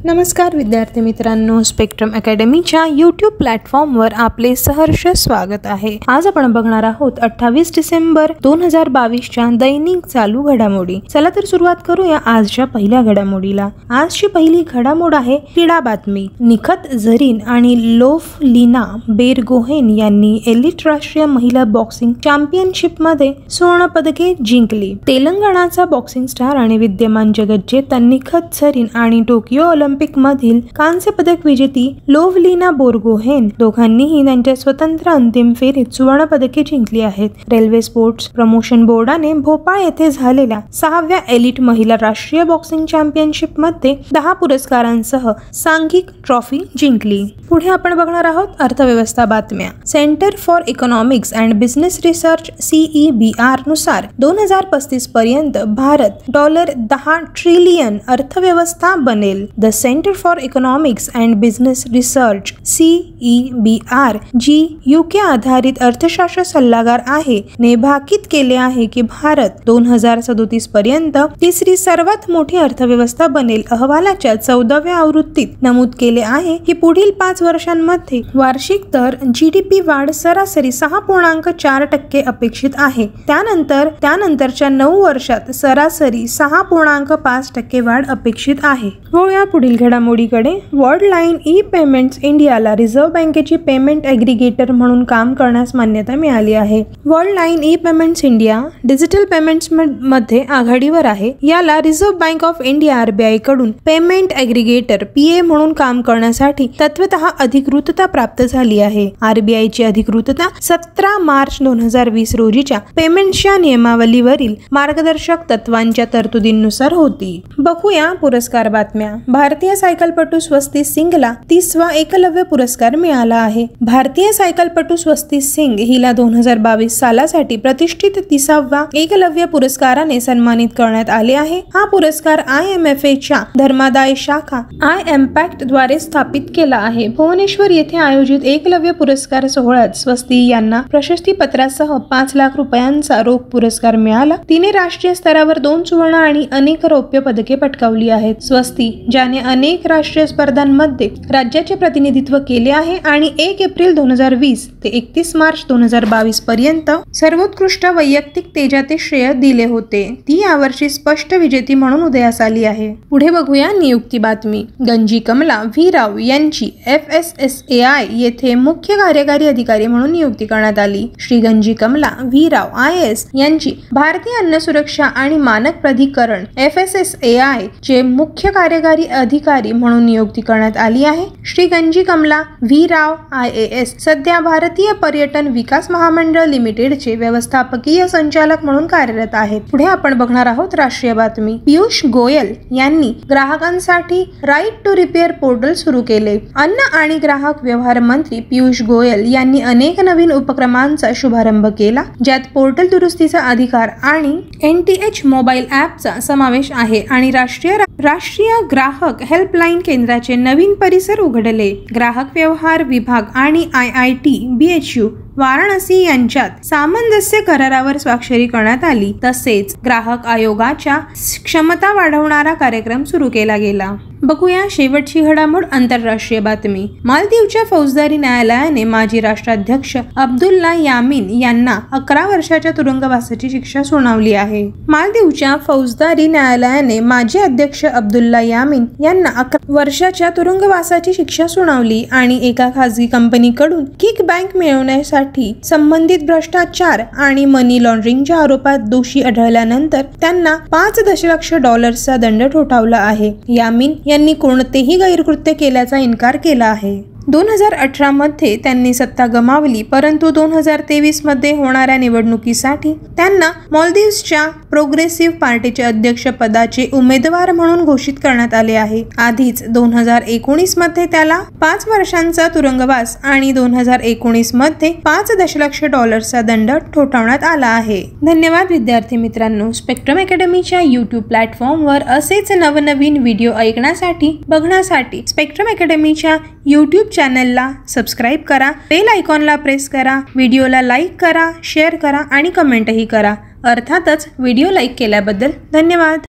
नमस्कार विद्यार्थी मित्रांनो, स्पेक्ट्रम अकॅडमीच्या यूट्यूब प्लॅटफॉर्मवर आपले सहर्ष स्वागत आहे। आज आपण बघणार आहोत 28 डिसेंबर 2022च्या दैनिक चालू घडामोडी। चला तर सुरुवात करूया आजच्या पहिल्या घडामोडीला। आजची पहिली घडामोड आहे क्रीडा बातमी। निखत झरीन आणि लोव्हलिना बोरगोहेन यांनी एलिट राष्ट्रीय महिला बॉक्सिंग चॅम्पियनशिपमध्ये सुवर्ण पदके जिंकली। तेलंगणाचा बॉक्सिंग स्टार आणि विद्यमान जगज्जेता निखत झरीन आणि टोकियो ऑलिम्पिक मधील कांस्य पदक विजेती लोव्हलिना बोरगोहेन दोघांनीही त्यांच्या स्वतंत्र अंतिम फेरीत सुवर्ण पदके जिंकली आहेत। रेल्वे स्पोर्ट्स प्रमोशन बोर्डाने भोपाळ येथे झालेल्या 6व्या एलिट महिला राष्ट्रीय बॉक्सिंग चॅम्पियनशिप मध्ये 10 पुरस्कारांसह सांघिक ट्रॉफी जिंकली। पुढे आपण बघणार आहोत अर्थव्यवस्था बातम्या। Centre for economics and business research CEBR नुसार 2035 पर्यंत भारत $10 ट्रिलियन अर्थव्यवस्था बनेल। The centre for economics and business research CEBR जी UK आधारित अर्थशास्त्र सल्लागार आहे ने भाकीत केले आहे की भारत 2037 पर्यंत तिसरी सर्वात मोठी अर्थव्यवस्था बनेल। अहवालाच्या 14व्या आवृत्तीत नमूद केले आहे की पुढील 5 वर्षांमध्ये वार्षिक दर GDP वाढ सरासरी 6.4% अपेक्षित आहे। त्यानंतरच्या 9 वर्षात सरासरी 6.5% वाढ अपेक्षित आहे। वळूया पुढील घडामोडीकडे। वर्ल्डलाइन ई-पेमेंट्स इंडियाला रिझर्व्ह बँकेची पेमेंट ॲग्रिगेटर म्हणून काम करण्यास मान्यता मिळाली आहे। वर्ल्डलाइन ई-पेमेंट्स इंडिया डिजिटल पेमेंट्स मध्ये आघाडीवर आहे। याला reserve bank of India RBI कडून पेमेंट ॲग्रिगेटर PA म्हणून काम करण्यासाठी तत्वतः अधिकृतता प्राप्त झाली आहे। RBI ची अधिकृतता 17 मार्च 2020 रोजीच्या पेमेंट्सच्या नियमावलीवरील मार्गदर्शक तत्वांच्या तरतुदींनुसार होती। बघूया पुरस्कार बातम्या। भारतीय सायकलपटू स्वस्ती सिंगला 30वा एकलव्य पुरस्कार मिळाला आहे। भारतीय सायकलपटू स्वस्ती सिंग हिला 2022 सालासाठी प्रतिष्ठित 30वा एकलव्य पुरस्काराने सन्मानित करण्यात आले आहे। हा पुरस्कार IMFA च्या धर्मादाय शाखा iMPACT द्वारे स्थापित केला आहे। भुवनेश्वर येथे आयोजित एकलव्य पुरस्कार सोहळ्यात स्वस्ती यांना प्रशस्ती पत्रासह 5 लाख रुपयांचा रोख पुरस्कार मिळाला। तिने राष्ट्रीय स्तरावर 2 सुवर्ण आणि अनेक रौप्य पदके पटकावली आहेत। स्वस्ती ज्याने अनेक राष्ट्रीय स्पर्धांमध्ये राज्याचे प्रतिनिधित्व केले आहे आणि 1 एप्रिल 2020 ते 31 मार्च 2022 पर्यंत सर्वोत्कृष्ट वैयक्तिक तेजाचे श्रेय दिले होते। ती यावर्षी स्पष्ट विजेती म्हणून उदयास आली आहे। पुढे बघूया नियुक्ती बातमी। गंजी कमला व्ही राव यांची FSSAI येथे मुख्य कार्यकारी अधिकारी म्हणून नियुक्ती करण्यात आली। श्री गंजी कमला व्ही राव IAS यांची भारतीय अन्न सुरक्षा आणि मानक प्राधिकरण FSSAI चे मुख्य कार्यकारी अधिकारी म्हणून नियुक्ती करण्यात आली आहे। श्री गंजी कमला व्ही राव IAS सध्या भारतीय पर्यटन विकास महामंडळ लिमिटेडचे व्यवस्थापकीय संचालक म्हणून कार्यरत आहेत। पुढे आपण बघणार आहोत राष्ट्रीय बातमी। पीयूष गोयल यांनी ग्राहकांसाठी राईट टू रिपेअर पोर्टल सुरू केले। अन्न आणि ग्राहक व्यवहार मंत्री पीयूष गोयल यांनी अनेक नवीन उपक्रमांचा शुभारंभ केला, ज्यात पोर्टल दुरुस्तीचा अधिकार आणि NTH मोबाईल ॲपचा समावेश आहे आणि राष्ट्रीय ग्राहक हेल्पलाईन केंद्राचे नवीन परिसर उघडले। ग्राहक व्यवहार विभाग आणि IIT BHU वाराणसी यांच्यात सामंजस्य करारावर स्वाक्षरी करण्यात आली। तसेच ग्राहक आयोगाच्या क्षमता वाढवणारा कार्यक्रम सुरू केला गेला। बघूया शेवटची घडामोड आंतरराष्ट्रीय बातमी। मालदीवच्या फौजदारी न्यायालयाने माजी राष्ट्राध्यक्ष अब्दुल्ला यामीन यांना 11 वर्षाच्या तुरुंगवासाची शिक्षा सुनावली आहे। मालदीवच्या फौजदारी न्यायालयाने माजी अध्यक्ष अब्दुल्ला यामीन यांना 11 वर्षाच्या तुरुंगवासाची शिक्षा सुनावली आणि एका खासगी कंपनीकडून किकबॅक मिळवण्यासाठी संबंधित भ्रष्टाचार आणि मनी लॉन्ड्रिंगच्या आरोपात दोषी आढळल्यानंतर त्यांना $5 दशलक्ष दंड ठोठावला आहे। यामीन यांनी कोणतेही गैरकृत्य केल्याचा इन्कार केला आहे। 2018 मध्ये त्यांनी सत्ता गमावली, परंतु 2023 मध्ये होणाऱ्या निवडणुकीसाठी त्यांना मालदीव्सच्या प्रोग्रेसिव्ह पार्टीचे अध्यक्ष पदाचे उमेदवार म्हणून घोषित करण्यात आले आहे। आधीच 2019 मध्ये त्याला 5 वर्षांचा तुरुंगवास आणि 2019 मध्ये $5 दशलक्ष दंड ठोठावण्यात आला आहे। धन्यवाद विद्यार्थी मित्रांनो, स्पेक्ट्रम अकॅडमीच्या यूट्यूब प्लॅटफॉर्मवर असेच नवनवीन व्हिडिओ बघण्यासाठी स्पेक्ट्रम अकॅडमीच्या यूट्यूब चॅनलला सबस्क्राइब करा, बेल आयकॉनला प्रेस करा, व्हिडिओला लाईक करा, शेअर करा आणि कमेंटही करा। अर्थातच व्हिडिओ लाईक केल्याबद्दल धन्यवाद।